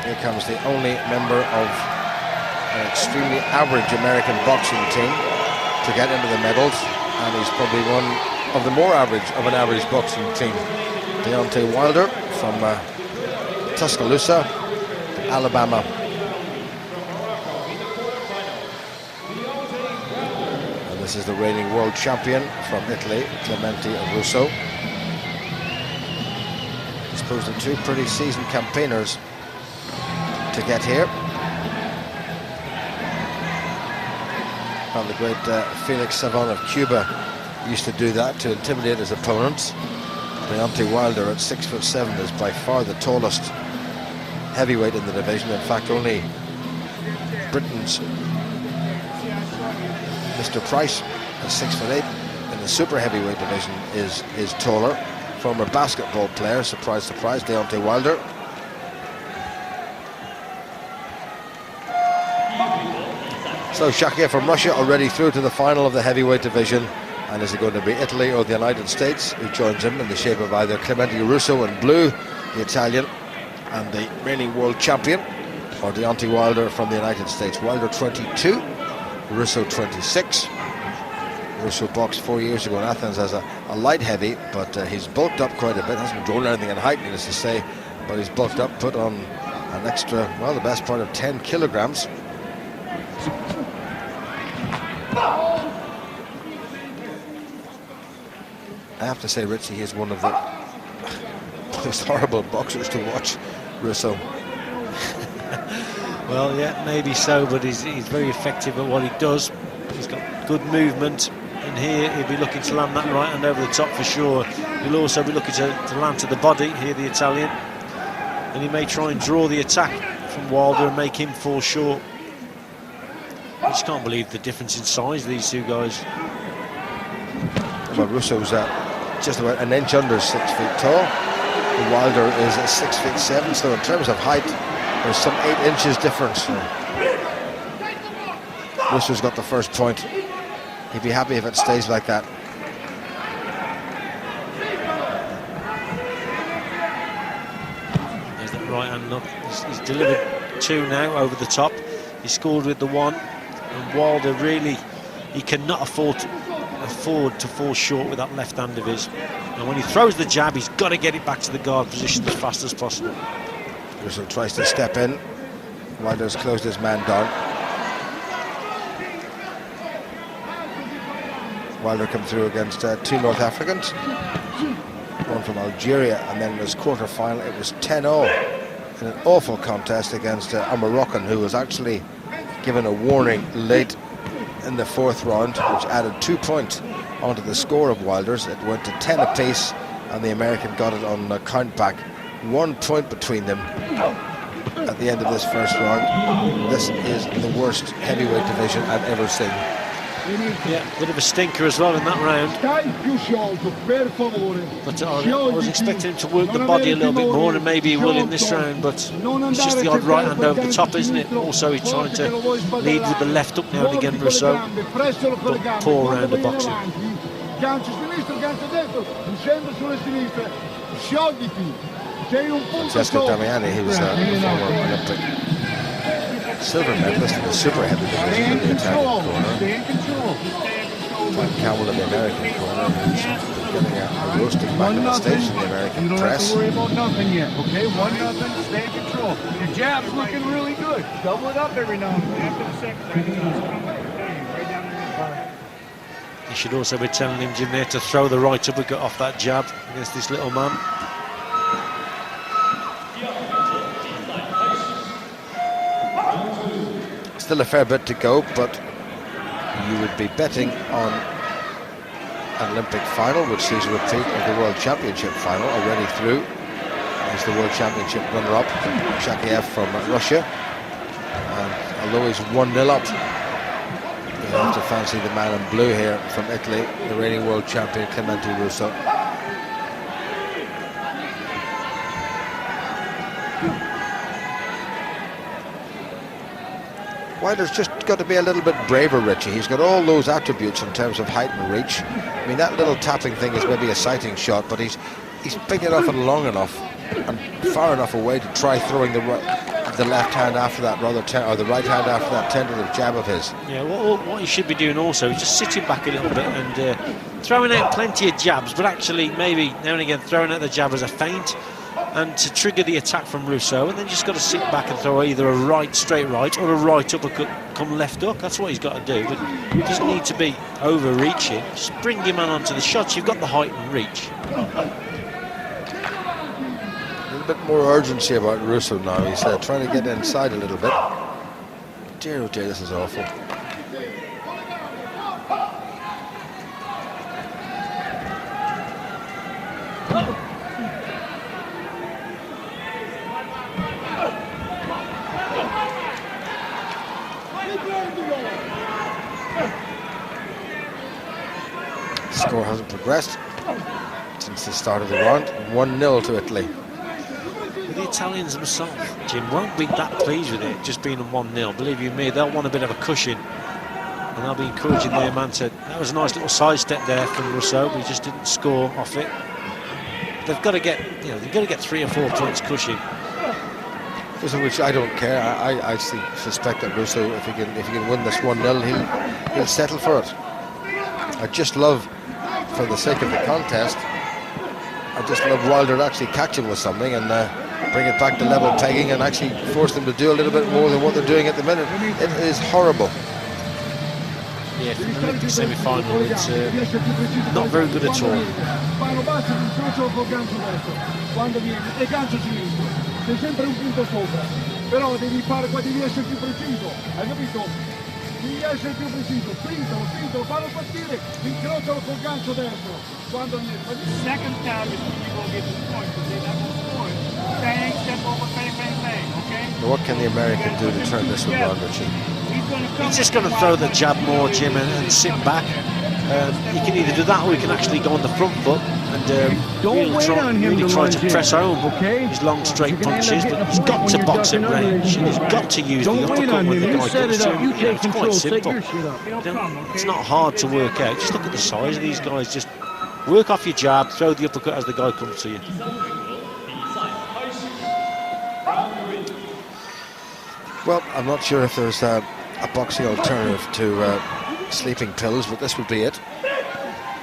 Here comes the only member of an extremely average American boxing team to get into the medals, and he's probably one of the more average of an average boxing team. Deontay Wilder from Tuscaloosa, Alabama. And this is the reigning world champion from Italy, Clemente and Russo. I suppose the two pretty seasoned campaigners to get here. And the great Felix Savon of Cuba used to do that to intimidate his opponents. Deontay Wilder at 6'7" is by far the tallest heavyweight in the division. In fact, only Britain's Mr. Price at 6'8" in the super heavyweight division is taller. Former basketball player, surprise, surprise, Deontay Wilder. So Shakir from Russia already through to the final of the heavyweight division. And is it going to be Italy or the United States who joins him in the shape of either Clemente Russo in blue, the Italian, and the reigning world champion, or Deontay Wilder from the United States? Wilder 22, Russo 26. Russo boxed 4 years ago in Athens as a light heavy, but he's bulked up quite a bit. Hasn't grown anything in height, needless to say, but he's bulked up, put on an extra, well, the best part of 10 kilograms. I have to say, Richie, he's one of the most horrible boxers to watch, Russo. Well, yeah, maybe so, but he's very effective at what he does. He's got good movement, and here he'll be looking to land that right hand over the top for sure. He'll also be looking to land to the body, here the Italian, and he may try and draw the attack from Wilder and make him fall short. I just can't believe the difference in size of these two guys. Well, Russo's just about an inch under 6 feet tall. Wilder is at 6'7", so in terms of height, there's some 8 inches difference. Russo's got the first point. He'd be happy if it stays like that. There's that right hand up. He's delivered 2 now over the top. He scored with the 1, and Wilder really, he cannot afford to fall short with that left hand of his. And when he throws the jab, he's got to get it back to the guard position as fast as possible. Russo tries to step in. Wilder's closed his man down. Wilder come through against 2 North Africans, one from Algeria, and then in his quarter-final it was 10-0 in an awful contest against a Moroccan who was actually given a warning late in the 4th round, which added 2 points onto the score of Wilder's. It went to 10 apiece, and the American got it on a count back. 1 point between them at the end of this first round. This is the worst heavyweight division I've ever seen. Yeah, a bit of a stinker as well in that round. But I was expecting him to work the body a little bit more, and maybe he will in this round, but it's just the odd right hand over the top, isn't it? Also, he's trying to lead with the left up now and again, Russo, but poor round of boxing. Francesco Damiani, he was a former Olympic silver medalist in the super heavy division in the Italian corner. Tom Campbell in the American corner, who's getting a roasting back in the States in the American press. Don't worry about nothing yet, okay? 1-0, stay in control. Your jab's looking really good. Double it up every now and then. After the second, You should also be telling him, Jim, there to throw the right uppercut off that jab against this little man. Still a fair bit to go, but you would be betting on an Olympic final, which sees a repeat of the World Championship final, already through. There's the World Championship runner-up, Shakir from Russia. And although he's 1-0 up, you have to fancy the man in blue here from Italy, the reigning world champion, Clemente Russo. Wilder's just got to be a little bit braver, Richie. He's got all those attributes in terms of height and reach. I mean, that little tapping thing is maybe a sighting shot, but he's big enough and long enough and far enough away to try throwing the the left hand after that, or the right hand after that tentative jab of his. Yeah, what he should be doing also is just sitting back a little bit and throwing out plenty of jabs, but actually maybe now and again throwing out the jab as a feint and to trigger the attack from Russo, and then just got to sit back and throw either a straight right or a right uppercut come left hook. That's what he's got to do, but he doesn't need to be overreaching. Just bring your man onto the shots. You've got the height and reach. A little bit more urgency about Russo now. He's trying to get inside a little bit. Dear, oh dear, this is awful. Score hasn't progressed since the start of the round. 1-0 to Italy. The Italians themselves, Jim, won't be that pleased with it just being a 1-0. Believe you me, they'll want a bit of a cushion, and they'll be encouraging their man to. That was a nice little sidestep there from Russo, but he just didn't score off it. They've got to get, they've got to get 3 or 4 points cushion. Which I don't care. I suspect that Russo, if he can win this 1-0, he'll settle for it. I just love, for the sake of the contest, I just love Wilder actually catching with something and bring it back to level pegging and actually force them to do a little bit more than what they're doing at the minute. It is horrible. Yeah, for the Olympic semi-final, it's not very good at all. Sei sempre un punto sopra, però devi essere più preciso, hai capito? Devi essere più preciso, spinto, fallo partire, incrocialo col gancio destro. Quando second time is when you go get the point, because they're not going to score it. Bang, step over, bang, okay? What can the American do to turn this one around, Richie? He's just going to throw the jab more, Jim, and sit back. He can either do that or he can actually go on the front foot and really try to press home his long straight punches, but he's got to box at range and he's got to use the uppercut when the guy comes to him. It's quite simple. It's not hard to work out. Just look at the size of these guys. Just work off your jab, throw the uppercut as the guy comes to you. Well, I'm not sure if there's a boxing alternative to sleeping pills, but this would be it.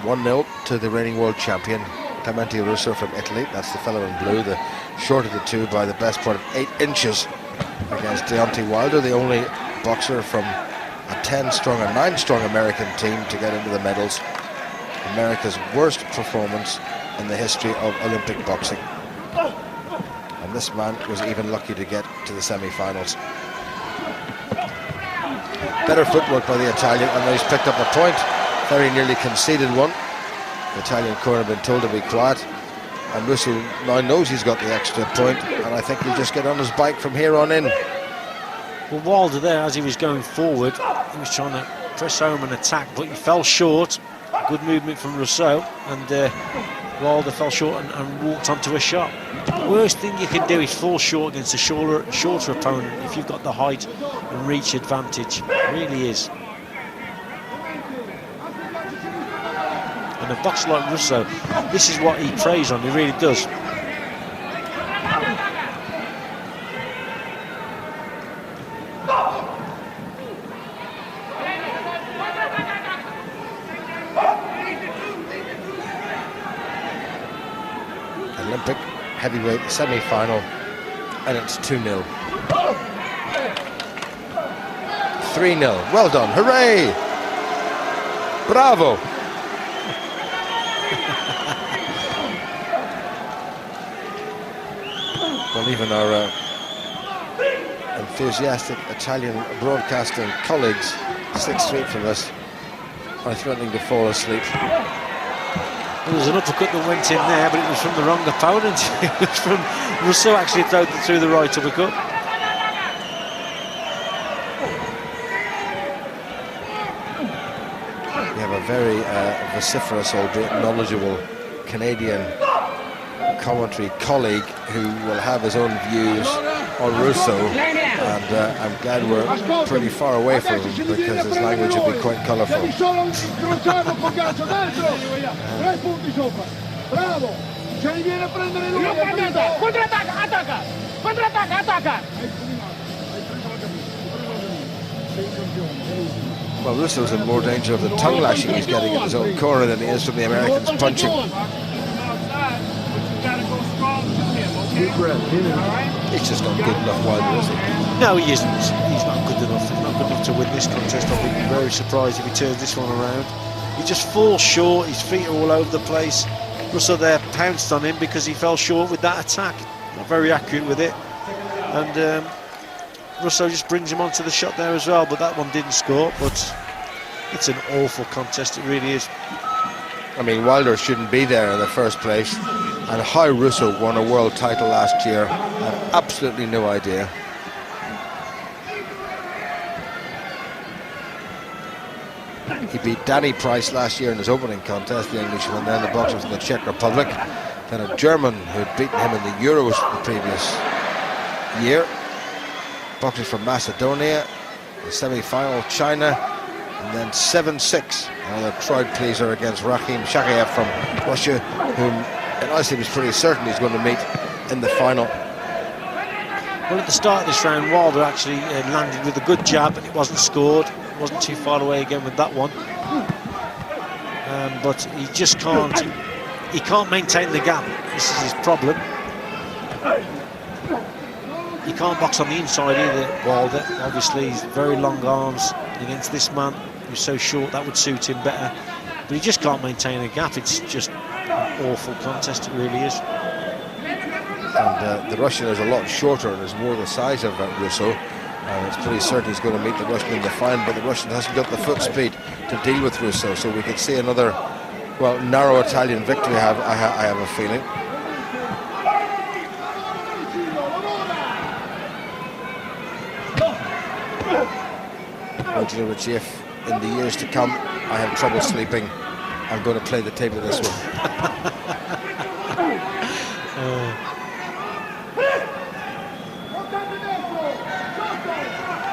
1-0 to the reigning world champion, Clemente Russo from Italy. That's the fellow in blue, the short of the two by the best part of 8 inches against Deontay Wilder, the only boxer from a 10-strong and 9-strong American team to get into the medals. America's worst performance in the history of Olympic boxing. And this man was even lucky to get to the semi-finals. Better footwork by the Italian, and he's picked up a point. Very nearly conceded one. The Italian corner been told to be quiet, and Russo now knows he's got the extra point, and I think he'll just get on his bike from here on in. Well, Wilder there, as he was going forward, he was trying to press home and attack, but he fell short. Good movement from Russo, and Wilder fell short and walked onto a shot. The worst thing you can do is fall short against a shorter opponent if you've got the height and reach advantage. It really is. And a boxer like Russo, this is what he preys on, he really does. Olympic heavyweight semi-final, and it's 2-0. 3-0. Well done. Hooray! Bravo! Well, even our enthusiastic Italian broadcasting colleagues 6 feet from us are threatening to fall asleep. There was an uppercut that went in there, but it was from the wrong opponent. It was from Russo actually threw the right uppercut. We have a very vociferous, albeit knowledgeable Canadian commentary colleague who will have his own views on Russo, and I'm glad we're pretty far away from him because his language would be quite colourful. Well, Russo's in more danger of the tongue lashing he's getting in his own corner than he is from the Americans punching. He's just not good enough, Wilder, is he? No, he isn't. He's not good enough. He's not good enough to win this contest. I'll be very surprised if he turns this one around. He just falls short. His feet are all over the place. Russo there pounced on him because he fell short with that attack. Not very accurate with it. And Russo just brings him onto the shot there as well, but that one didn't score. But it's an awful contest, it really is. I mean, Wilder shouldn't be there in the first place. And how Russo won a world title last year, I have absolutely no idea. He beat Danny Price last year in his opening contest, the Englishman, then the boxer from the Czech Republic, then a German who had beaten him in the Euros the previous year. Boxers from Macedonia, the semi-final China, and then 7-6. Another crowd pleaser against Rakhim Shakayev from Russia, whom it honestly was pretty certain he's going to meet in the final. Well, at the start of this round, Wilder actually landed with a good jab, and it wasn't scored. It wasn't too far away again with that one. But he just can't. He can't maintain the gap. This is his problem. He can't box on the inside either, Wilder. Obviously, he's very long arms against this man who's so short. That would suit him better. But he just can't maintain a gap. It's just an awful contest, it really is. And the Russian is a lot shorter and is more the size of Russo. And it's pretty certain he's going to meet the Russian in the final, but the Russian hasn't got the foot speed to deal with Russo. So we could see another, well, narrow Italian victory, I have a feeling. Well, Rich, if in the years to come I have trouble sleeping, I'm going to play the tape of this one.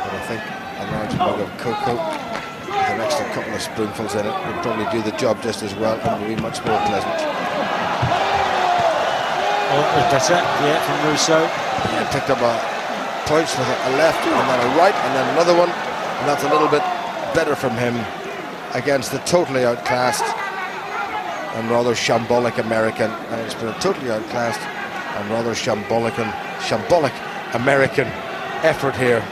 But I think a large mug of cocoa with an extra couple of spoonfuls in it would probably do the job just as well and would be much more pleasant. Oh, it was better, yeah, from Russo. He picked up a punch with a left and then a right and then another one, and that's a little bit better from him against the totally outclassed and rather shambolic American. And it's been a totally outclassed and rather shambolic American effort here.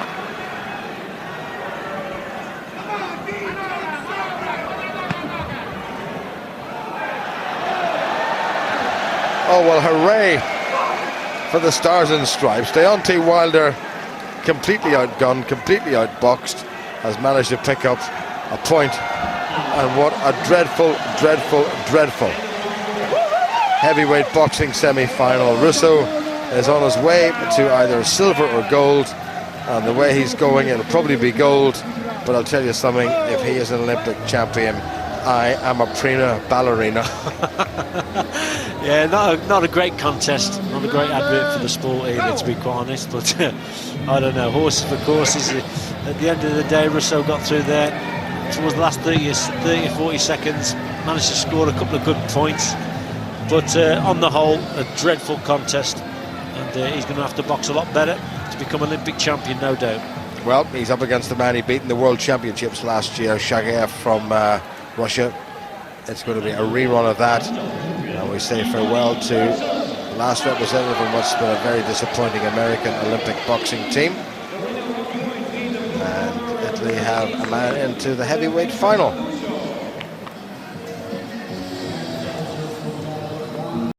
Oh, well, hooray for the Stars and Stripes. Deontay Wilder, completely outgunned, completely outboxed, has managed to pick up a point. And what a dreadful, dreadful, dreadful heavyweight boxing semi-final. Russo is on his way to either silver or gold, and the way he's going, it'll probably be gold. But I'll tell you something, if he is an Olympic champion, I am a prima ballerina. Yeah, not a great contest, not a great advert for the sport either, to be quite honest. But I don't know, horses for courses. At the end of the day, Russo got through there towards the last 30 or 40 seconds, managed to score a couple of good points. But on the whole, a dreadful contest, and he's going to have to box a lot better to become Olympic champion, no doubt. Well, he's up against the man he beat in the World Championships last year, Shakayev from Russia. It's going to be a rerun of that. And we say farewell to the last representative of what's been a very disappointing American Olympic boxing team. And Italy have a man into the heavyweight final.